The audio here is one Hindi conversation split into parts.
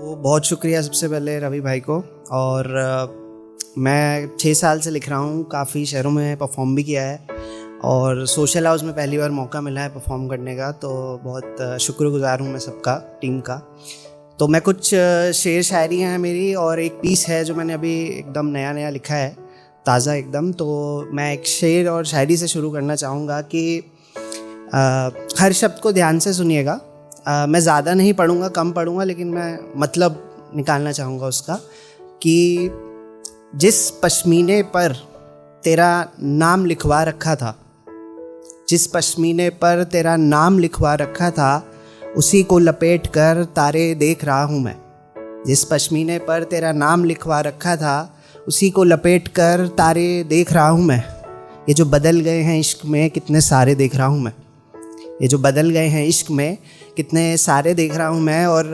तो बहुत शुक्रिया सबसे पहले रवि भाई को। और मैं 6 साल से लिख रहा हूँ, काफ़ी शहरों में परफॉर्म भी किया है और सोशल हाउस में पहली बार मौका मिला है परफॉर्म करने का, तो बहुत शुक्रगुजार हूँ मैं सबका, टीम का। तो मैं कुछ शेर शायरी हैं मेरी और एक पीस है जो मैंने अभी एकदम नया लिखा है, ताज़ा एकदम। तो मैं एक शेर और शायरी से शुरू करना चाहूँगा कि हर शब्द को ध्यान से सुनिएगा। मैं ज़्यादा नहीं पढ़ूँगा, कम पढ़ूँगा, लेकिन मैं मतलब निकालना चाहूँगा उसका कि जिस पश्मीने पर तेरा नाम लिखवा रखा था, जिस पश्मीने पर तेरा नाम लिखवा रखा था, उसी को लपेट कर तारे देख रहा हूँ मैं। जिस पश्मीने पर तेरा नाम लिखवा रखा था, उसी को लपेट कर तारे देख रहा हूँ मैं। ये जो बदल गए हैं इश्क में कितने सारे देख रहा हूँ मैं। ये जो बदल गए हैं इश्क में कितने सारे देख रहा हूँ मैं। और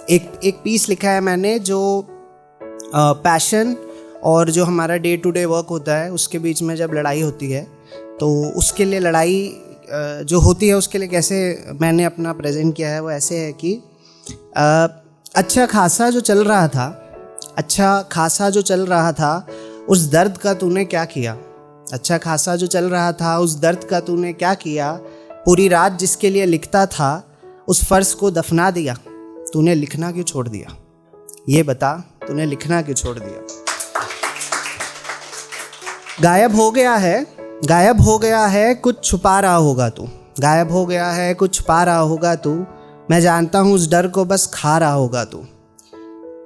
एक पीस लिखा है मैंने जो पैशन और जो हमारा डे टू डे वर्क होता है उसके बीच में जब लड़ाई होती है, तो उसके लिए लड़ाई जो होती है उसके लिए कैसे मैंने अपना प्रेजेंट किया है, वो ऐसे है कि अच्छा खासा जो चल रहा था, अच्छा खासा जो चल रहा था, उस दर्द का तूने क्या किया। अच्छा खासा जो चल रहा था, उस दर्द का तूने क्या किया। पूरी रात जिसके लिए लिखता था, उस फ़र्ज़ को दफना दिया। तूने लिखना क्यों छोड़ दिया, ये बता, तूने लिखना क्यों छोड़ दिया। गायब हो गया है, गायब हो गया है, कुछ छुपा रहा होगा तू। गायब हो गया है, कुछ छुपा रहा होगा तू। मैं जानता हूँ उस डर को बस खा रहा होगा तू।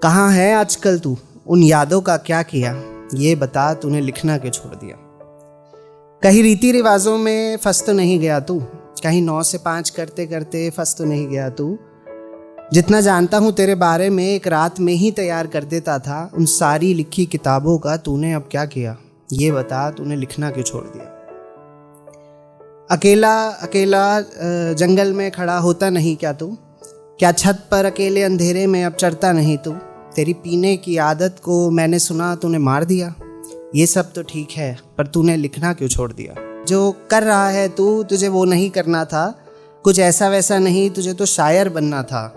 कहाँ है आजकल तू, उन यादों का क्या किया, ये बता, तूने लिखना क्यों छोड़ दिया। कहीं रीति रिवाजों में फंस तो नहीं गया तू, कहीं 9 से 5 करते करते फंस तो नहीं गया तू। जितना जानता हूँ तेरे बारे में एक रात में ही तैयार कर देता था। उन सारी लिखी किताबों का तूने अब क्या किया, ये बता, तूने लिखना क्यों छोड़ दिया। अकेला अकेला जंगल में खड़ा होता नहीं क्या तू, क्या छत पर अकेले अंधेरे में अब चढ़ता नहीं तू। तेरी पीने की आदत को मैंने सुना तूने मार दिया। ये सब तो ठीक है, पर तूने लिखना क्यों छोड़ दिया। जो कर रहा है तू, तुझे वो नहीं करना था। कुछ ऐसा वैसा नहीं, तुझे तो शायर बनना था।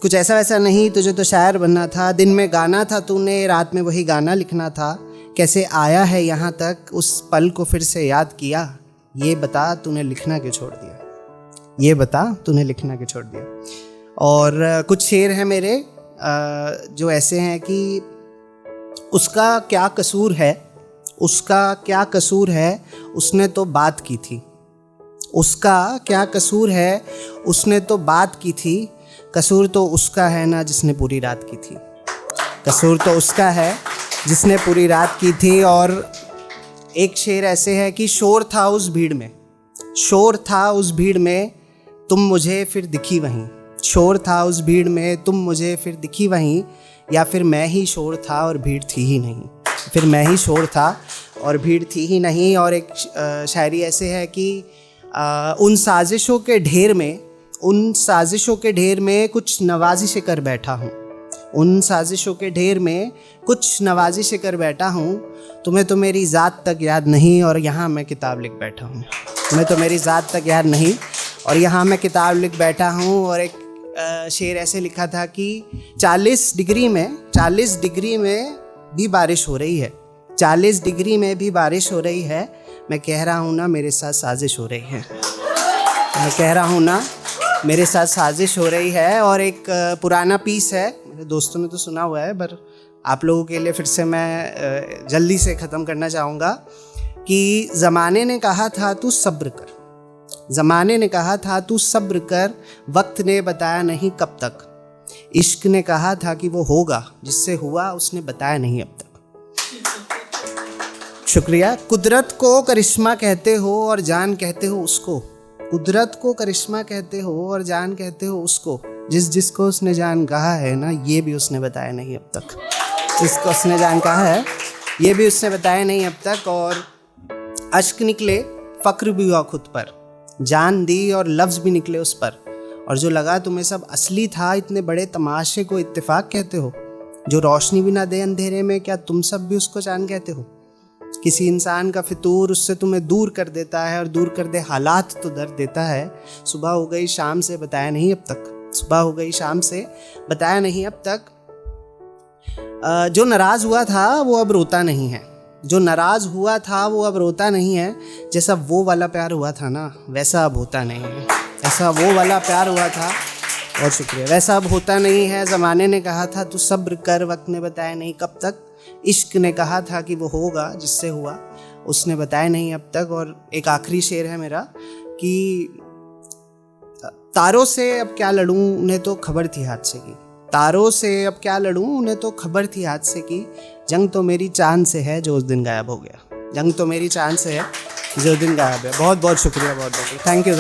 कुछ ऐसा वैसा नहीं, तुझे तो शायर बनना था। दिन में गाना था तूने, रात में वही गाना लिखना था। कैसे आया है यहाँ तक, उस पल को फिर से याद किया। ये बता, तूने लिखना क्यों छोड़ दिया। ये बता, तूने लिखना क्यों छोड़ दिया। और कुछ शेर हैं मेरे जो ऐसे हैं कि उसका क्या कसूर है, उसका क्या कसूर है, उसने तो बात की थी। उसका क्या कसूर है, उसने तो बात की थी। कसूर तो उसका है ना जिसने पूरी रात की थी। कसूर तो उसका है जिसने पूरी रात की थी। और एक शेर ऐसे है कि शोर था उस भीड़ में, शोर था उस भीड़ में, तुम मुझे फिर दिखी वहीं। शोर था उस भीड़ में, तुम मुझे फिर दिखी वहीं। या फिर मैं ही शोर था और भीड़ थी ही नहीं। फिर मैं ही शोर था और भीड़ थी ही नहीं। और एक शायरी ऐसे है कि उन साजिशों के ढेर में, उन साजिशों के ढेर में कुछ नवाजिशें कर बैठा हूँ। उन साजिशों के ढेर में कुछ नवाजिशें कर बैठा हूँ। तुम्हें तो मेरी ज़ात तक याद नहीं और यहाँ मैं किताब लिख बैठा हूँ। तुम्हें तो मेरी ज़ात तक याद नहीं और यहाँ मैं किताब लिख बैठा हूँ। और एक शेर ऐसे लिखा था कि 40 डिग्री में भी बारिश हो रही है। 40 डिग्री में भी बारिश हो रही है। मैं कह रहा हूँ ना मेरे साथ साजिश हो रही है। मैं कह रहा हूँ ना मेरे साथ साजिश हो रही है। और एक पुराना पीस है, मेरे दोस्तों ने तो सुना हुआ है, पर आप लोगों के लिए फिर से मैं जल्दी से ख़त्म करना चाहूँगा कि ज़माने ने कहा था तू सब्र कर। ज़माने ने कहा था तू सब्र कर, वक्त ने बताया नहीं कब तक। इश्क ने कहा था कि वो होगा, जिससे हुआ उसने बताया नहीं अब तक। शुक्रिया। कुदरत को करिश्मा कहते हो और जान कहते हो उसको। कुदरत को करिश्मा कहते हो और जान कहते हो उसको। जिसको उसने जान कहा है ना, ये भी उसने बताया नहीं अब तक। जिसको उसने जान कहा है, ये भी उसने बताया नहीं अब तक। और अश्क निकले, फ़क्र भी हुआ खुद पर, जान दी और लफ्ज़ भी निकले उस पर। और जो लगा तुम्हें सब असली था, इतने बड़े तमाशे को इत्तेफाक कहते हो। जो रोशनी भी ना दे अंधेरे में, क्या तुम सब भी उसको चांद कहते हो। किसी इंसान का फितूर उससे तुम्हें दूर कर देता है और दूर कर दे हालात तो दर्द देता है। सुबह हो गई शाम से बताया नहीं अब तक। सुबह हो गई, शाम से बताया नहीं अब तक। जो नाराज़ हुआ था वो अब रोता नहीं है, जो नाराज़ हुआ था वो अब रोता नहीं है। जैसा वो वाला प्यार हुआ था ना, वैसा अब होता नहीं है। ऐसा वो वाला प्यार हुआ था, बहुत शुक्रिया, वैसा अब होता नहीं है। ज़माने ने कहा था तू सब्र कर, वक्त ने बताया नहीं कब तक। इश्क ने कहा था कि वो होगा, जिससे हुआ उसने बताया नहीं अब तक। और एक आखिरी शेर है मेरा कि तारों से अब क्या लड़ूं, उन्हें तो खबर थी हादसे की। तारों से अब क्या लड़ूं, उन्हें तो खबर थी हादसे की। जंग तो मेरी चांद से है जो उस दिन गायब हो गया। जंग तो मेरी चांद से है जो उस दिन गायब है। बहुत बहुत शुक्रिया, बहुत बहुत थैंक यू।